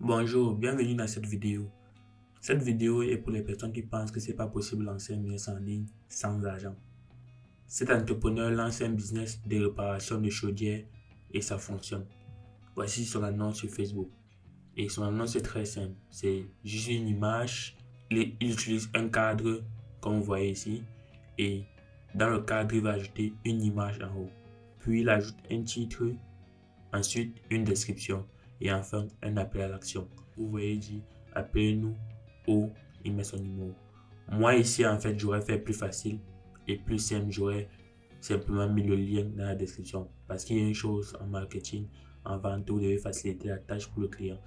Bonjour, bienvenue dans cette vidéo. Cette vidéo est pour les personnes qui pensent que c'est pas possible de lancer un business en ligne sans argent. Cet entrepreneur lance un business de réparation de chaudière et ça fonctionne. Voici son annonce sur Facebook. Et son annonce est très simple. C'est juste une image. Il utilise un cadre comme vous voyez ici. Et dans le cadre, il va ajouter une image en haut. Puis il ajoute un titre. Ensuite, une description et enfin un appel à l'action. Vous voyez dit appelez-nous ou il met son numéro. Moi ici en fait j'aurais fait plus facile et plus simple, j'aurais simplement mis le lien dans la description parce qu'il y a une chose en marketing, en vente, vous devez faciliter la tâche pour le client.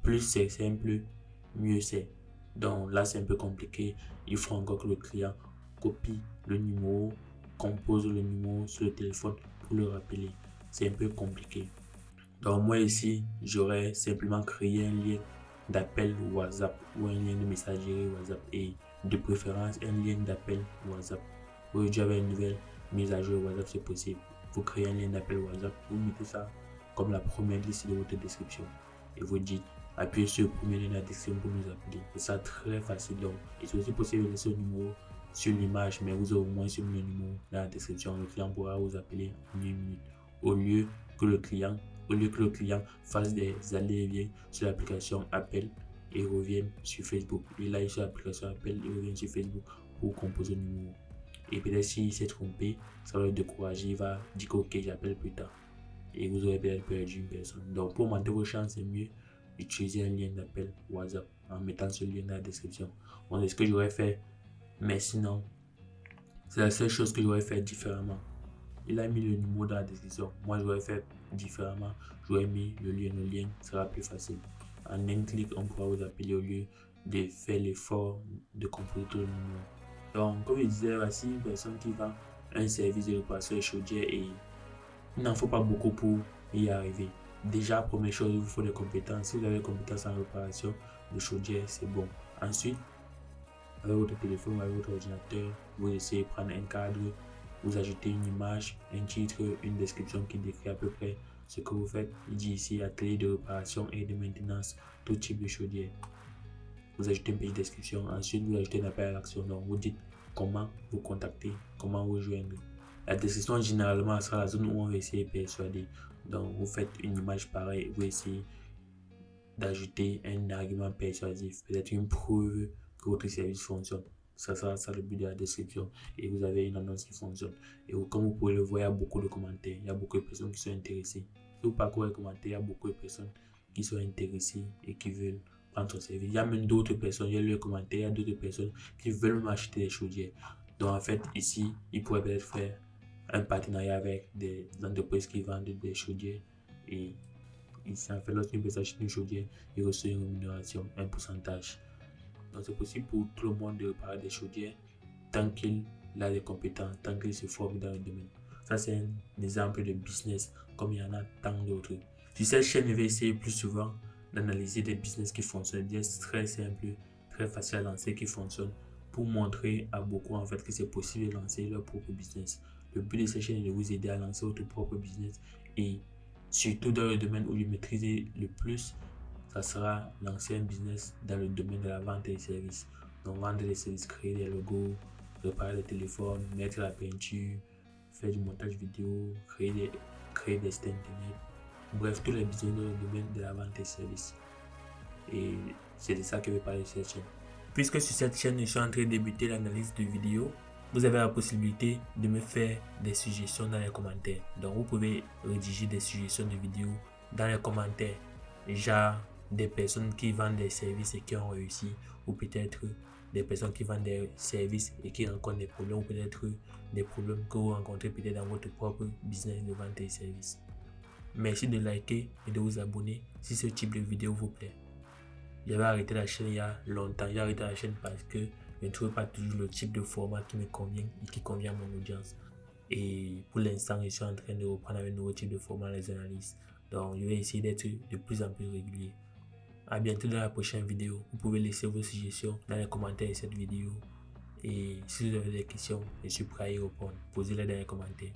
Plus c'est simple, mieux c'est. Donc là c'est un peu compliqué, il faut encore que le client copie le numéro, compose le numéro sur le téléphone pour le rappeler. C'est un peu compliqué. Donc moi ici, j'aurais simplement créé un lien d'appel WhatsApp ou un lien de messagerie WhatsApp et de préférence un lien d'appel WhatsApp. Aujourd'hui avec une nouvelle mise à jour WhatsApp, c'est possible. Vous créez un lien d'appel WhatsApp, vous mettez ça comme la première liste de votre description et vous dites appuyez sur le premier lien de la description pour nous appeler. C'est ça très facile donc. Et c'est aussi possible de laisser le numéro sur l'image, mais vous aurez au moins sur le numéro dans la description. Le client pourra vous appeler en une minute au lieu que le client fasse des allers-et-viens sur l'application Appel et revienne sur Facebook. Il aille sur l'application Appel et revient sur Facebook pour composer le numéro. Et peut-être s'il s'est trompé, ça va le décourager, il va dire que ok, j'appelle plus tard. Et vous aurez peut-être perdu une personne. Donc pour augmenter vos chances, c'est mieux d'utiliser un lien d'appel WhatsApp en mettant ce lien dans la description. Bon, c'est ce que j'aurais fait, mais sinon, c'est la seule chose que j'aurais fait différemment. Il a mis le numéro dans la description. Moi, j'aurais fait différemment. J'aurais mis le lien sera plus facile. En un clic, on pourra vous appeler au lieu de faire l'effort de composer tout le numéro. Donc, comme je disais, voici une personne qui vend un service de réparation de chaudière et il n'en faut pas beaucoup pour y arriver. Déjà, première chose, il vous faut des compétences. Si vous avez des compétences en réparation de chaudière, c'est bon. Ensuite, avec votre téléphone ou avec votre ordinateur, vous essayez de prendre un cadre, vous ajoutez une image, un titre, une description qui décrit à peu près ce que vous faites. Il dit ici atelier de réparation et de maintenance, tout type de chaudière. Vous ajoutez une petite description, ensuite vous ajoutez un appel à l'action. Donc vous dites comment vous contacter, comment vous joindre. La description généralement sera la zone où on va essayer de persuader. Donc vous faites une image pareille, vous essayez d'ajouter un argument persuasif, peut-être une preuve que votre service fonctionne. Ça sera ça le but de la description et vous avez une annonce qui fonctionne. Et comme vous pouvez le voir, il y a beaucoup de commentaires, il y a beaucoup de personnes qui sont intéressées. Si vous parcourez les commentaires, il y a beaucoup de personnes qui sont intéressées et qui veulent prendre son service. Il y a même d'autres personnes, il y a les commentaires, il y a d'autres personnes qui veulent m'acheter des chaudières. Donc en fait, ici, il pourrait peut-être faire un partenariat avec des entreprises qui vendent des chaudières et ici, en fait, lorsqu'une personne achète une chaudière, il reçoit une rémunération, un pourcentage. Donc, c'est possible pour tout le monde de réparer des chaudières tant qu'il a des compétences, tant qu'il se forme dans le domaine. Ça, c'est un exemple de business, comme il y en a tant d'autres. Sur cette chaîne, je vais essayer plus souvent d'analyser des business qui fonctionnent, des très simples, très faciles à lancer, qui fonctionnent, pour montrer à beaucoup en fait que c'est possible de lancer leur propre business. Le but de cette chaîne est de vous aider à lancer votre propre business et surtout dans le domaine où vous maîtrisez le plus, ça sera lancer un business dans le domaine de la vente et des services. Donc vendre des services, créer des logos, réparer des téléphones, mettre la peinture, faire du montage vidéo, créer des sites internet. Bref, tous les business dans le domaine de la vente et des services. Et c'est de ça que je vais parler sur cette chaîne. Puisque sur cette chaîne, je suis en train de débuter l'analyse de vidéos, vous avez la possibilité de me faire des suggestions dans les commentaires. Donc vous pouvez rédiger des suggestions de vidéos dans les commentaires. Genre des personnes qui vendent des services et qui ont réussi, ou peut-être des personnes qui vendent des services et qui rencontrent des problèmes, ou peut-être des problèmes que vous rencontrez peut-être dans votre propre business de vente et services. Merci de liker et de vous abonner si ce type de vidéo vous plaît. J'avais arrêté la chaîne il y a longtemps. J'ai arrêté la chaîne parce que je ne trouvais pas toujours le type de format qui me convient et qui convient à mon audience. Et pour l'instant, je suis en train de reprendre un nouveau type de format, les analyses. Donc, je vais essayer d'être de plus en plus régulier. A bientôt dans la prochaine vidéo. Vous pouvez laisser vos suggestions dans les commentaires de cette vidéo. Et si vous avez des questions, je suis prêt à y répondre. Posez-les dans les commentaires.